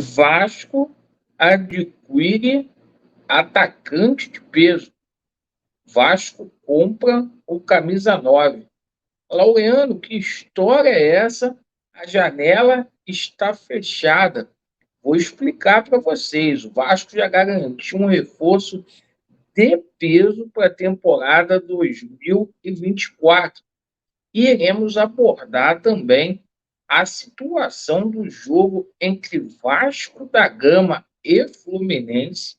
Vasco adquire atacante de peso. Vasco compra o camisa 9. Laureano, que história é essa? A janela está fechada. Vou explicar para vocês. O Vasco já garantiu um reforço de peso para a temporada 2024. E iremos abordar também a situação do jogo entre Vasco da Gama e Fluminense,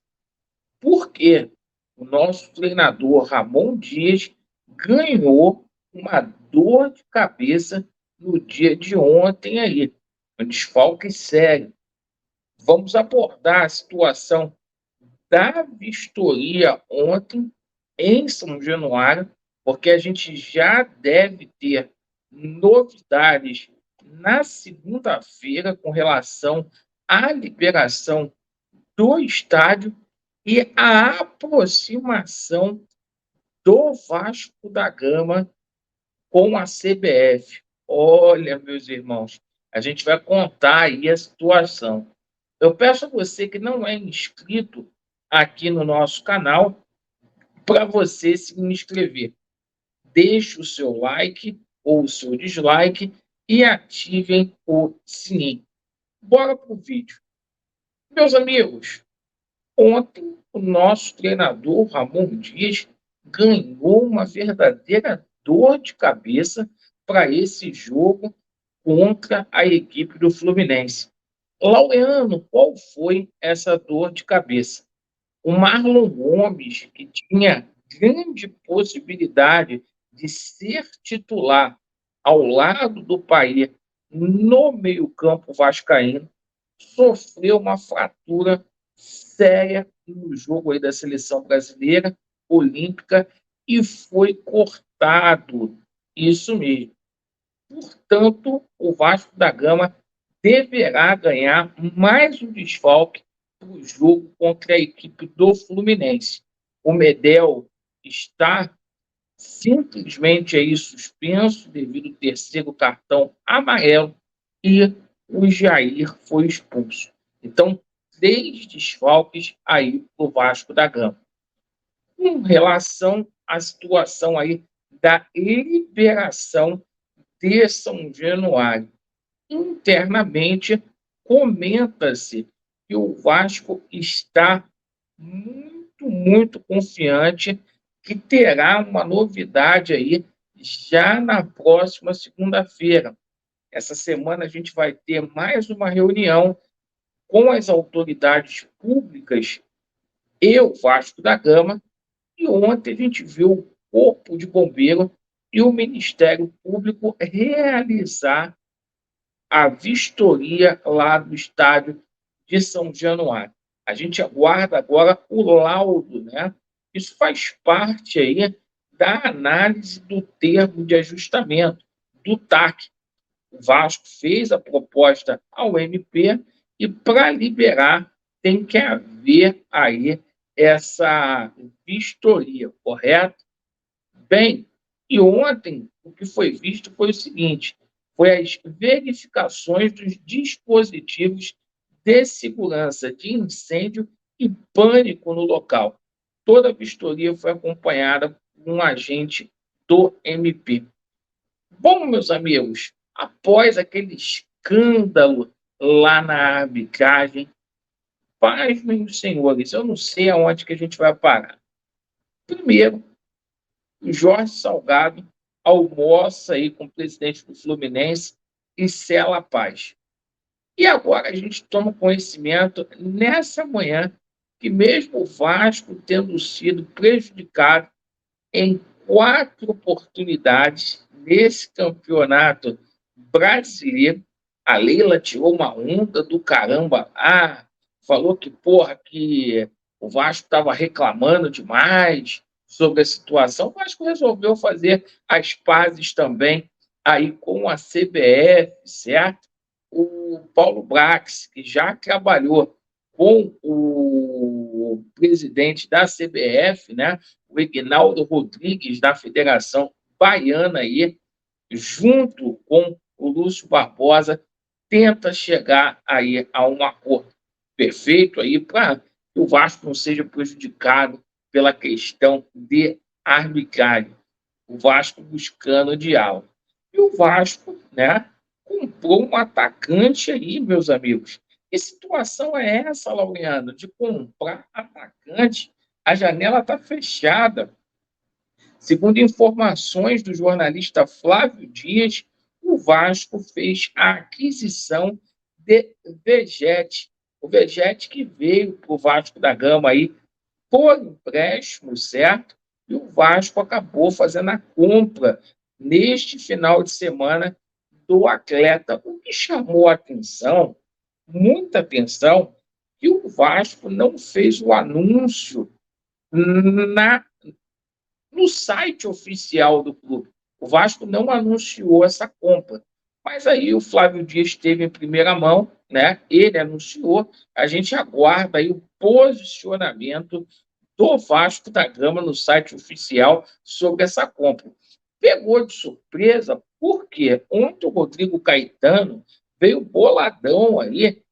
porque o nosso treinador Ramon Dias ganhou uma dor de cabeça no dia de ontem aí, um desfalque sério. Vamos abordar a situação da vistoria ontem em São Januário, porque a gente já deve ter novidades na segunda-feira com relação à liberação do estádio e a aproximação do Vasco da Gama com a CBF. Olha, meus irmãos, a gente vai contar aí a situação. Eu peço a você que não é inscrito aqui no nosso canal para você se inscrever. Deixe o seu like ou o seu dislike e ativem o sininho. Bora para o vídeo. Meus amigos, ontem o nosso treinador Ramon Dias ganhou uma verdadeira dor de cabeça para esse jogo contra a equipe do Fluminense. Laureano, qual foi essa dor de cabeça? O Marlon Gomes, que tinha grande possibilidade de ser titular ao lado do Paê no meio-campo vascaíno, sofreu uma fratura séria no jogo aí da seleção brasileira, olímpica, e foi cortado. Isso mesmo. Portanto, o Vasco da Gama deverá ganhar mais um desfalque para o jogo contra a equipe do Fluminense. O Medel está simplesmente aí suspenso devido ao terceiro cartão amarelo e o Jair foi expulso. Então, 3 desfalques aí para o Vasco da Gama. Com relação à situação aí da liberação de São Januário, internamente comenta-se que o Vasco está muito confiante que terá uma novidade aí já na próxima segunda-feira. Essa semana a gente vai ter mais uma reunião com as autoridades públicas e o Vasco da Gama, e ontem a gente viu o Corpo de Bombeiro e o Ministério Público realizar a vistoria lá do estádio de São Januário. A gente aguarda agora o laudo, né? Isso faz parte aí da análise do termo de ajustamento, do TAC. O Vasco fez a proposta ao MP e, para liberar, tem que haver aí essa vistoria, correto? Bem, e ontem o que foi visto foi o seguinte: foi as verificações dos dispositivos de segurança de incêndio e pânico no local. Toda a vistoria foi acompanhada por um agente do MP. Bom, meus amigos, após aquele escândalo lá na arbitragem, paz, meus senhores, eu não sei aonde que a gente vai parar. Primeiro, o Jorge Salgado almoça aí com o presidente do Fluminense e sela a paz. E agora a gente toma conhecimento, nessa manhã, que mesmo o Vasco tendo sido prejudicado em 4 oportunidades nesse campeonato brasileiro, a Leila tirou uma onda do caramba lá, falou que, porra, que o Vasco estava reclamando demais sobre a situação. O Vasco resolveu fazer as pazes também aí com a CBF, certo? O Paulo Brax, que já trabalhou com o presidente da CBF, né, o Ignaldo Rodrigues, da Federação Baiana, aí, junto com o Lúcio Barbosa, tenta chegar aí a um acordo. perfeito aí para que o Vasco não seja prejudicado pela questão de arbitragem. O Vasco buscando o diálogo. E o Vasco, né, comprou um atacante aí, meus amigos. Que situação é essa, Laureano, de comprar atacante? A janela está fechada. Segundo informações do jornalista Flávio Dias, o Vasco fez a aquisição de Vegete. O Vegete que veio para o Vasco da Gama aí por empréstimo, certo? E o Vasco acabou fazendo a compra neste final de semana do atleta. O que chamou a atenção, muita atenção, que o Vasco não fez o anúncio na no site oficial do clube. O Vasco não anunciou essa compra. Mas aí o Flávio Dias teve em primeira mão, né? Ele anunciou. A gente aguarda aí o posicionamento do Vasco da Gama no site oficial sobre essa compra. Pegou de surpresa, porque ontem o Rodrigo Caetano veio boladão aí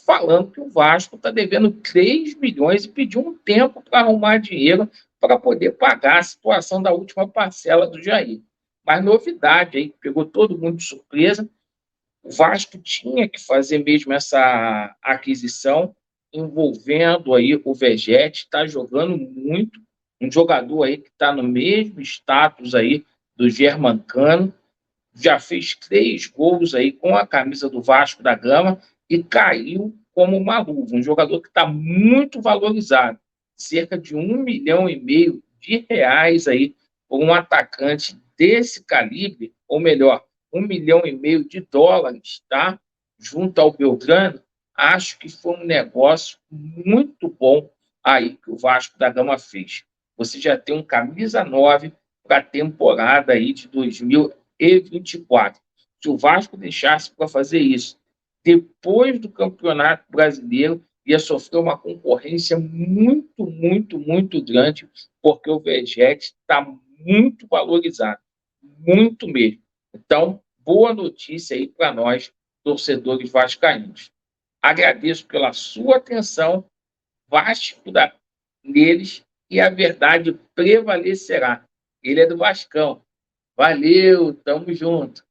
falando que o Vasco está devendo 3 milhões e pediu um tempo para arrumar dinheiro para poder pagar a situação da última parcela do Jair. Mas novidade aí, pegou todo mundo de surpresa. O Vasco tinha que fazer mesmo essa aquisição, envolvendo aí o Vegete, está jogando muito, um jogador aí que está no mesmo status aí do Germancano, já fez 3 gols aí com a camisa do Vasco da Gama e caiu como uma luva. Um jogador que está muito valorizado, cerca de 1,5 milhão aí por um atacante desse calibre, ou melhor, 1,5 milhão de dólares, tá? Junto ao Belgrano, acho que foi um negócio muito bom aí que o Vasco da Gama fez. Você já tem um camisa 9 para a temporada aí de 2024. Se o Vasco deixasse para fazer isso depois do Campeonato Brasileiro, ia sofrer uma concorrência muito, muito, muito grande, porque o Vegete está muito valorizado, muito mesmo. Então, boa notícia aí para nós, torcedores vascaínos. Agradeço pela sua atenção, Vasco neles, e a verdade prevalecerá. Ele é do Vascão. Valeu, tamo junto.